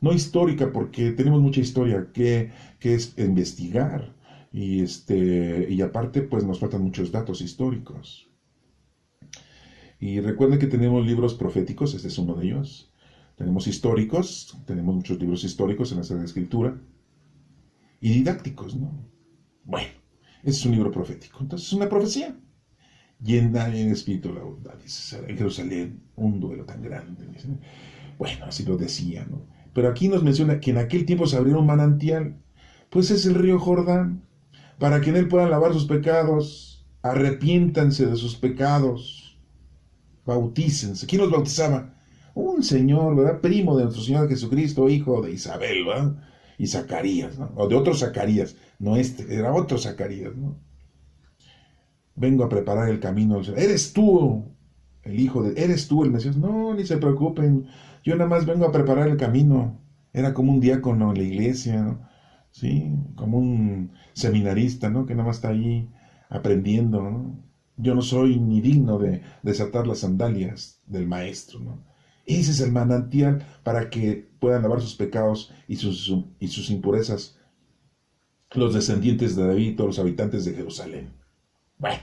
A: No histórica, porque tenemos mucha historia que es investigar, y aparte, pues nos faltan muchos datos históricos. Y recuerden que tenemos libros proféticos, este es uno de ellos. Tenemos históricos, tenemos muchos libros históricos en la Sagrada Escritura, y didácticos, ¿no? Bueno, ese es un libro profético, entonces es una profecía. Llena en espíritu la bondad, dice, en Jerusalén, un duelo tan grande. Dice. Bueno, así lo decía, ¿no? Pero aquí nos menciona que en aquel tiempo se abrió un manantial, pues es el río Jordán, para que en él puedan lavar sus pecados, arrepiéntanse de sus pecados, bautícense. ¿Quién los bautizaba? Un señor, ¿verdad? Primo de nuestro Señor Jesucristo, hijo de Isabel, ¿verdad? Y Zacarías, ¿no? O de otro Zacarías, no era otro Zacarías, ¿no? Vengo a preparar el camino. ¿Eres tú eres tú el Mesías? No, ni se preocupen, yo nada más vengo a preparar el camino. Era como un diácono en la iglesia, ¿no? Sí, como un seminarista, ¿no? Que nada más está ahí aprendiendo, ¿no? Yo no soy ni digno de desatar las sandalias del maestro, ¿no? Ese es el manantial para que puedan lavar sus pecados y sus impurezas los descendientes de David, todos los habitantes de Jerusalén. Bueno,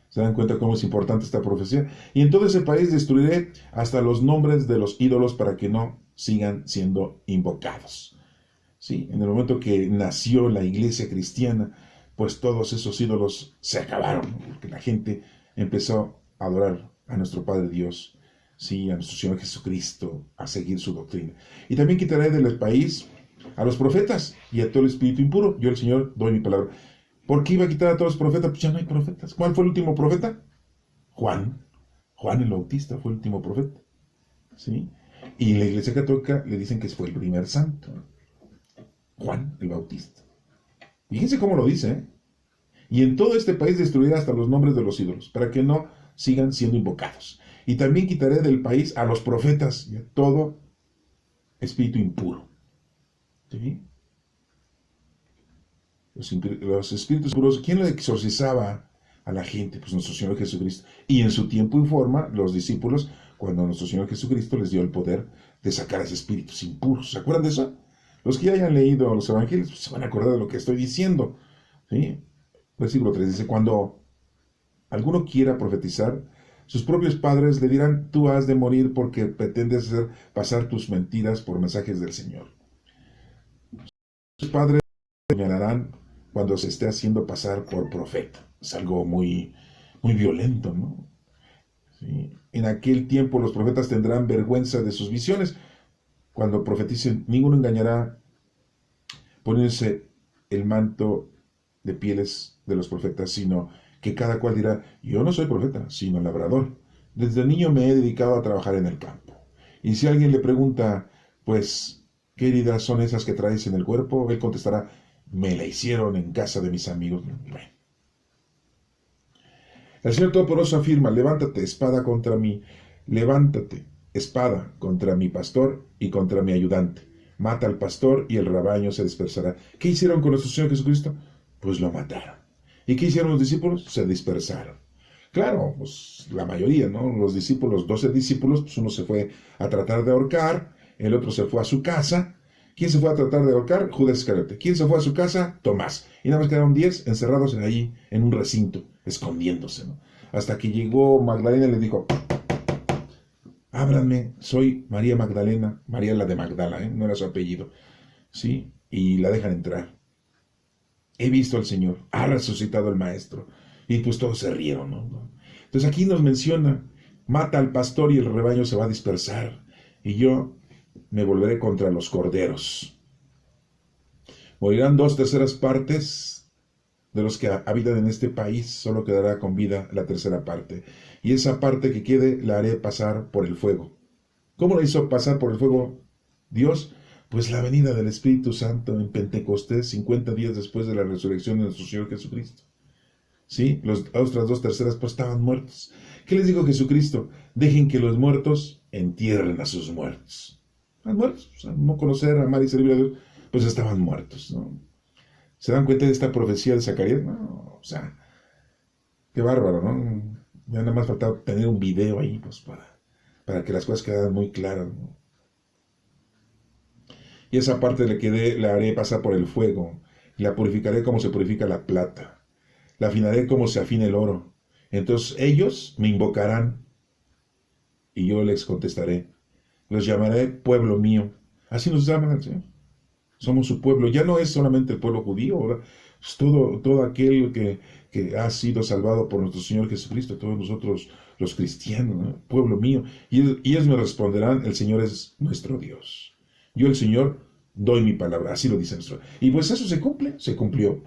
A: ¿se dan cuenta cómo es importante esta profecía? Y en todo ese país destruiré hasta los nombres de los ídolos para que no sigan siendo invocados. Sí, en el momento que nació la iglesia cristiana, pues todos esos ídolos se acabaron, porque la gente empezó a adorar a nuestro Padre Dios, sí, a nuestro Señor Jesucristo, a seguir su doctrina. Y también quitaré del país a los profetas y a todo el espíritu impuro. Yo, el Señor, doy mi palabra. ¿Por qué iba a quitar a todos los profetas? Pues ya no hay profetas. ¿Cuál fue el último profeta? Juan. Juan el Bautista fue el último profeta. ¿Sí? Y en la Iglesia Católica le dicen que fue el primer santo. Juan el Bautista. Fíjense cómo lo dice, ¿eh? Y en todo este país destruiré hasta los nombres de los ídolos, para que no sigan siendo invocados. Y también quitaré del país a los profetas y a todo espíritu impuro. ¿Sí? Los espíritus puros, ¿quién le exorcizaba a la gente? Pues nuestro Señor Jesucristo. Y en su tiempo y forma, los discípulos, cuando nuestro Señor Jesucristo les dio el poder de sacar a esos espíritus impuros. ¿Se acuerdan de eso? Los que ya hayan leído los evangelios pues, se van a acordar de lo que estoy diciendo. ¿Sí? Versículo 3 dice, cuando alguno quiera profetizar, sus propios padres le dirán, tú has de morir porque pretendes hacer pasar tus mentiras por mensajes del Señor. Sus padres señalarán cuando se esté haciendo pasar por profeta. es algo muy, muy violento, ¿no? ¿Sí? En aquel tiempo los profetas tendrán vergüenza de sus visiones. Cuando profeticen, ninguno engañará poniéndose el manto de pieles de los profetas, sino que cada cual dirá, yo no soy profeta, sino labrador. Desde niño me he dedicado a trabajar en el campo. Y si alguien le pregunta, pues, ¿qué heridas son esas que traes en el cuerpo? Él contestará, me la hicieron en casa de mis amigos. Bueno. El Señor Todopoderoso afirma, levántate, espada contra mí, levántate, espada contra mi pastor y contra mi ayudante. Mata al pastor y el rebaño se dispersará. ¿Qué hicieron con nuestro Señor Jesucristo? Pues lo mataron. ¿Y qué hicieron los discípulos? Se dispersaron. Claro, pues la mayoría, ¿no? Los discípulos, 12 discípulos, pues uno se fue a tratar de ahorcar, el otro se fue a su casa. ¿Quién se fue a tratar de ahorcar? Judas Iscariote. ¿Quién se fue a su casa? Tomás. Y nada más quedaron 10 encerrados ahí en un recinto, escondiéndose, ¿no? Hasta que llegó Magdalena y le dijo, ábranme, soy María Magdalena, María la de Magdala, no era su apellido, ¿sí? Y la dejan entrar. He visto al Señor, ha resucitado el Maestro. Y pues todos se rieron, ¿no? Entonces aquí nos menciona, mata al pastor y el rebaño se va a dispersar. Y yo me volveré contra los corderos. Morirán 2/3 de los que habitan en este país, solo quedará con vida la 1/3 parte. Y esa parte que quede la haré pasar por el fuego. ¿Cómo la hizo pasar por el fuego Dios? Pues la venida del Espíritu Santo en Pentecostés, 50 días después de la resurrección de nuestro Señor Jesucristo. ¿Sí? Las otras 2/3 pues estaban muertos. ¿Qué les dijo Jesucristo? Dejen que los muertos entierren a sus muertos. Estaban muertos, o sea, no conocer, amar y servir a Dios, pues estaban muertos, ¿no? ¿Se dan cuenta de esta profecía de Zacarías? No, o sea, qué bárbaro, ¿no? Ya nada más faltaba tener un video ahí, pues, para que las cosas quedaran muy claras, ¿no? Y esa parte la haré pasar por el fuego, y la purificaré como se purifica la plata, la afinaré como se afina el oro. Entonces ellos me invocarán, y yo les contestaré. Los llamaré pueblo mío. Así nos llaman al Señor. Somos su pueblo. Ya no es solamente el pueblo judío, ¿verdad? Es todo aquel que ha sido salvado por nuestro Señor Jesucristo, todos nosotros los cristianos, ¿no? Pueblo mío. Y ellos me responderán, el Señor es nuestro Dios. Yo, el Señor, doy mi palabra. Así lo dice nuestro. Y pues eso se cumple, se cumplió.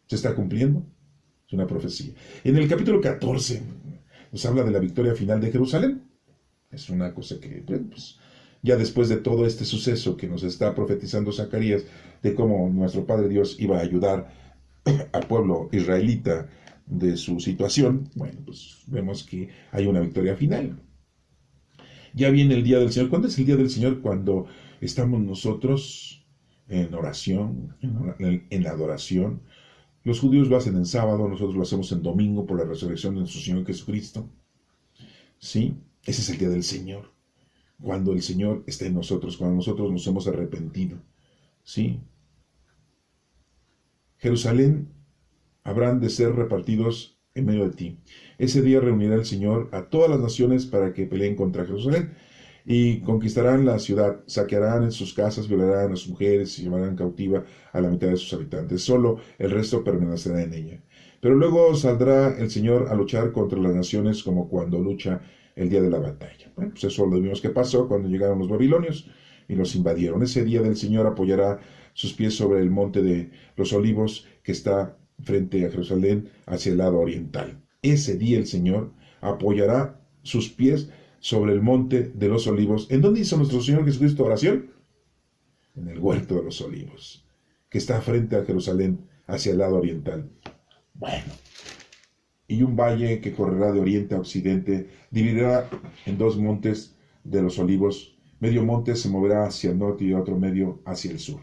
A: Se está cumpliendo. Es una profecía. En el capítulo 14 nos habla de la victoria final de Jerusalén. Es una cosa que, pues, ya después de todo este suceso que nos está profetizando Zacarías, de cómo nuestro Padre Dios iba a ayudar al pueblo israelita de su situación, bueno, pues vemos que hay una victoria final. Ya viene el día del Señor. ¿Cuándo es el día del Señor? Cuando estamos nosotros en oración, en adoración. Los judíos lo hacen en sábado, nosotros lo hacemos en domingo por la resurrección de nuestro Señor Jesucristo. ¿Sí? Ese es el día del Señor. Cuando el Señor está en nosotros, cuando nosotros nos hemos arrepentido. ¿Sí? Jerusalén habrán de ser repartidos en medio de ti. Ese día reunirá el Señor a todas las naciones para que peleen contra Jerusalén y conquistarán la ciudad, saquearán en sus casas, violarán a sus mujeres y llevarán cautiva a la mitad de sus habitantes. Solo el resto permanecerá en ella. Pero luego saldrá el Señor a luchar contra las naciones como cuando lucha el día de la batalla. Bueno, pues eso lo vimos que pasó cuando llegaron los babilonios y los invadieron. Ese día del Señor apoyará sus pies sobre el monte de los olivos que está frente a Jerusalén hacia el lado oriental. Ese día el Señor apoyará sus pies sobre el monte de los olivos. ¿En dónde hizo nuestro Señor Jesucristo oración? En el huerto de los olivos, que está frente a Jerusalén hacia el lado oriental. Bueno, y un valle que correrá de oriente a occidente dividirá en 2 montes de los olivos. Medio monte se moverá hacia el norte y otro medio hacia el sur.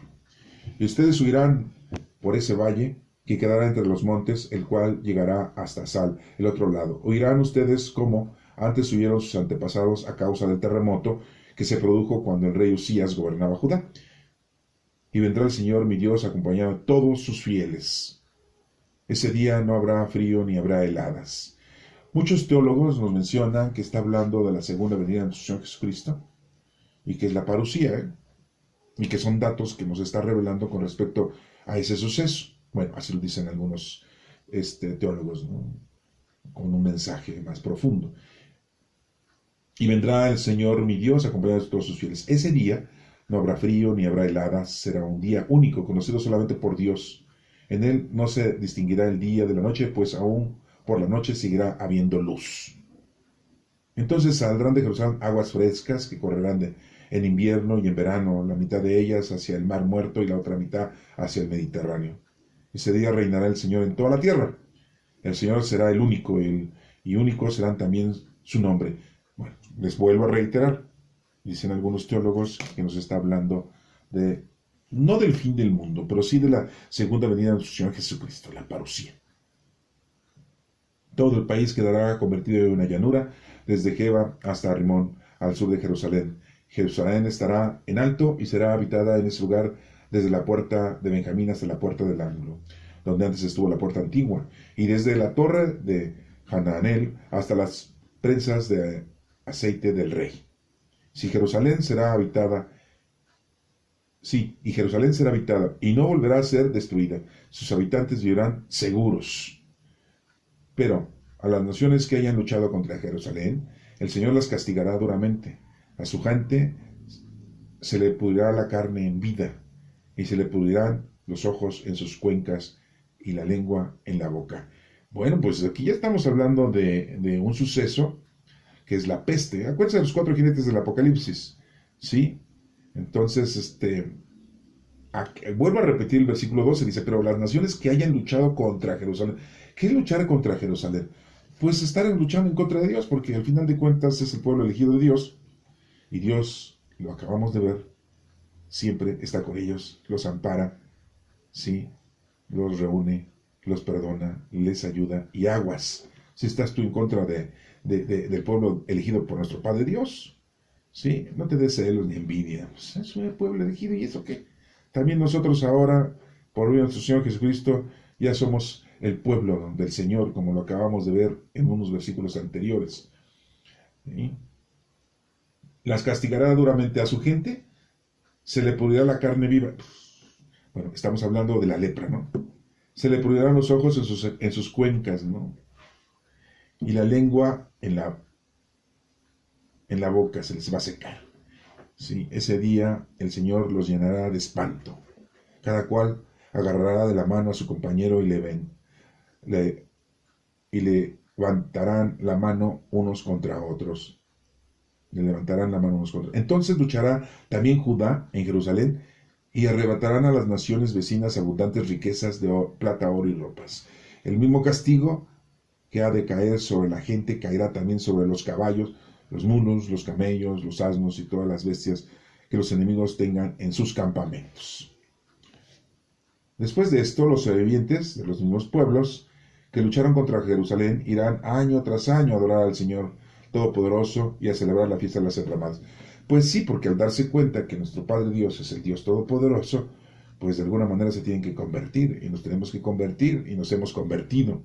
A: Y ustedes subirán por ese valle que quedará entre los montes, el cual llegará hasta Sal, el otro lado. Oirán ustedes cómo antes huyeron sus antepasados a causa del terremoto que se produjo cuando el rey Usías gobernaba Judá. Y vendrá el Señor mi Dios acompañado de todos sus fieles. Ese día no habrá frío ni habrá heladas. Muchos teólogos nos mencionan que está hablando de la segunda venida de nuestro Señor Jesucristo y que es la parusía, y que son datos que nos está revelando con respecto a ese suceso. Bueno, así lo dicen algunos teólogos, ¿no? Con un mensaje más profundo. Y vendrá el Señor mi Dios acompañado de todos sus fieles. Ese día no habrá frío ni habrá heladas, será un día único, conocido solamente por Dios. En él no se distinguirá el día de la noche, pues aún por la noche seguirá habiendo luz. Entonces saldrán de Jerusalén aguas frescas que correrán en invierno y en verano, la mitad de ellas hacia el mar muerto y la otra mitad hacia el Mediterráneo. Ese día reinará el Señor en toda la tierra. El Señor será el único, y único serán también su nombre. Bueno, les vuelvo a reiterar, dicen algunos teólogos que nos está hablando no del fin del mundo, pero sí de la segunda venida de nuestro Señor Jesucristo, la parucía. Todo el país quedará convertido en una llanura, desde Geba hasta Rimón, al sur de Jerusalén. Jerusalén estará en alto y será habitada en ese lugar desde la puerta de Benjamín hasta la puerta del ángulo, donde antes estuvo la puerta antigua, y desde la torre de Hananel hasta las prensas de aceite del rey. Y Jerusalén será habitada y no volverá a ser destruida. Sus habitantes vivirán seguros. Pero a las naciones que hayan luchado contra Jerusalén, el Señor las castigará duramente. A su gente se le pudrirá la carne en vida, y se le pudrirán los ojos en sus cuencas y la lengua en la boca. Bueno, pues aquí ya estamos hablando de un suceso que es la peste. Acuérdense de los 4 jinetes del Apocalipsis, ¿sí? Entonces, vuelvo a repetir el versículo 12, dice, pero las naciones que hayan luchado contra Jerusalén. ¿Qué es luchar contra Jerusalén? Pues estar luchando en contra de Dios, porque al final de cuentas es el pueblo elegido de Dios, y Dios, lo acabamos de ver, siempre está con ellos, los ampara, ¿sí? Los reúne, los perdona, les ayuda, y aguas. Si estás tú en contra del pueblo elegido por nuestro Padre Dios, ¿sí? No te des celos ni envidia. Pues es un pueblo elegido, ¿y eso qué? También nosotros ahora, por medio de nuestro Señor Jesucristo, ya somos el pueblo del Señor, como lo acabamos de ver en unos versículos anteriores. ¿Sí? Las castigará duramente a su gente, se le pudrirá la carne viva. Bueno, estamos hablando de la lepra, ¿no? Se le pudrirán los ojos en sus cuencas, ¿no? Y la lengua en la boca se les va a secar. ¿Sí? Ese día el Señor los llenará de espanto. Cada cual agarrará de la mano a su compañero y le levantarán la mano unos contra otros. Le levantarán la mano unos contra otros. Entonces luchará también Judá en Jerusalén y arrebatarán a las naciones vecinas abundantes riquezas de plata, oro y ropas. El mismo castigo que ha de caer sobre la gente caerá también sobre los caballos, los mulos, los camellos, los asnos y todas las bestias que los enemigos tengan en sus campamentos. Después de esto, los sobrevivientes de los mismos pueblos que lucharon contra Jerusalén irán año tras año a adorar al Señor Todopoderoso y a celebrar la fiesta de las enramadas. Pues sí, porque al darse cuenta que nuestro Padre Dios es el Dios Todopoderoso, pues de alguna manera se tienen que convertir, y nos tenemos que convertir, y nos hemos convertido.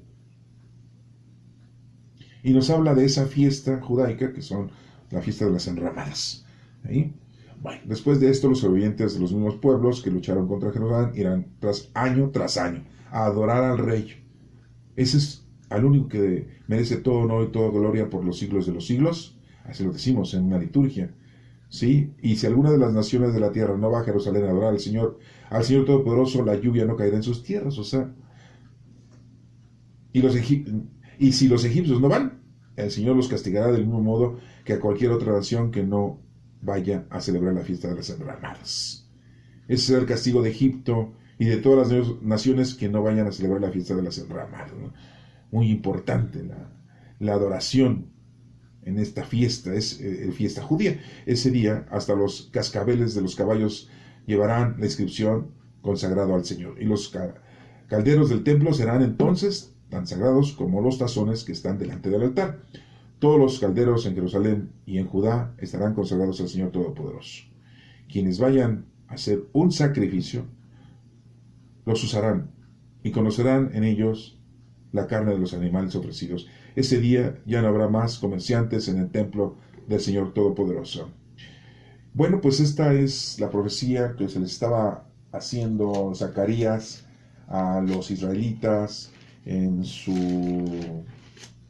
A: Y nos habla de esa fiesta judaica, que son la fiesta de las enramadas. ¿Sí? Bueno, después de esto, los sobrevivientes de los mismos pueblos que lucharon contra Jerusalén irán tras año a adorar al Rey. Ese es al único que merece todo honor y toda gloria por los siglos de los siglos. Así lo decimos en una liturgia. ¿Sí? Y si alguna de las naciones de la tierra no va a Jerusalén a adorar al Señor Todopoderoso, la lluvia no caerá en sus tierras. O sea, y si los egipcios no van, el Señor los castigará del mismo modo que a cualquier otra nación que no vaya a celebrar la fiesta de las enramadas. Ese es el castigo de Egipto y de todas las naciones que no vayan a celebrar la fiesta de las enramadas, ¿no? Muy importante la adoración en esta fiesta, es fiesta judía. Ese día hasta los cascabeles de los caballos llevarán la inscripción consagrado al Señor. Y los calderos del templo serán entonces tan sagrados como los tazones que están delante del altar. Todos los calderos en Jerusalén y en Judá estarán consagrados al Señor Todopoderoso. Quienes vayan a hacer un sacrificio, los usarán y conocerán en ellos la carne de los animales ofrecidos. Ese día ya no habrá más comerciantes en el templo del Señor Todopoderoso. Bueno, pues esta es la profecía que se les estaba haciendo Zacarías a los israelitas en su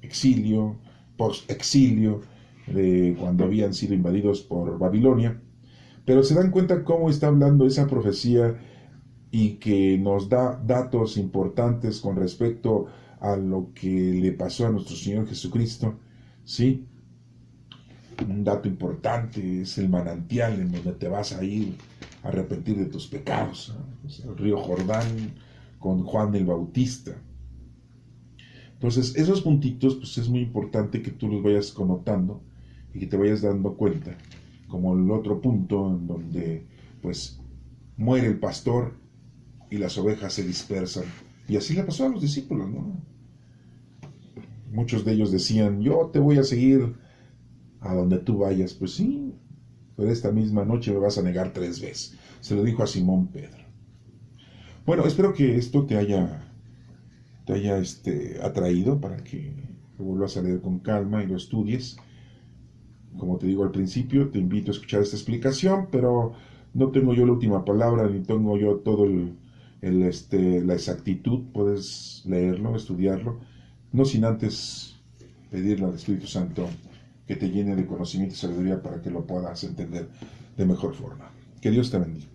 A: exilio, post-exilio, de cuando habían sido invadidos por Babilonia. Pero se dan cuenta cómo está hablando esa profecía y que nos da datos importantes con respecto a lo que le pasó a nuestro Señor Jesucristo. ¿Sí? Un dato importante es el manantial en donde te vas a ir a arrepentir de tus pecados, ¿no? El río Jordán con Juan el Bautista. Entonces, esos puntitos, pues es muy importante que tú los vayas connotando y que te vayas dando cuenta, como el otro punto en donde, pues, muere el pastor y las ovejas se dispersan. Y así le pasó a los discípulos, ¿no? Muchos de ellos decían, yo te voy a seguir a donde tú vayas. Pues sí, pero esta misma noche me vas a negar 3 veces. Se lo dijo a Simón Pedro. Bueno, espero que esto te haya atraído para que lo vuelvas a leer con calma y lo estudies. Como te digo al principio, te invito a escuchar esta explicación, pero no tengo yo la última palabra, ni tengo yo todo la exactitud. Puedes leerlo, estudiarlo, no sin antes pedirle al Espíritu Santo que te llene de conocimiento y sabiduría para que lo puedas entender de mejor forma. Que Dios te bendiga.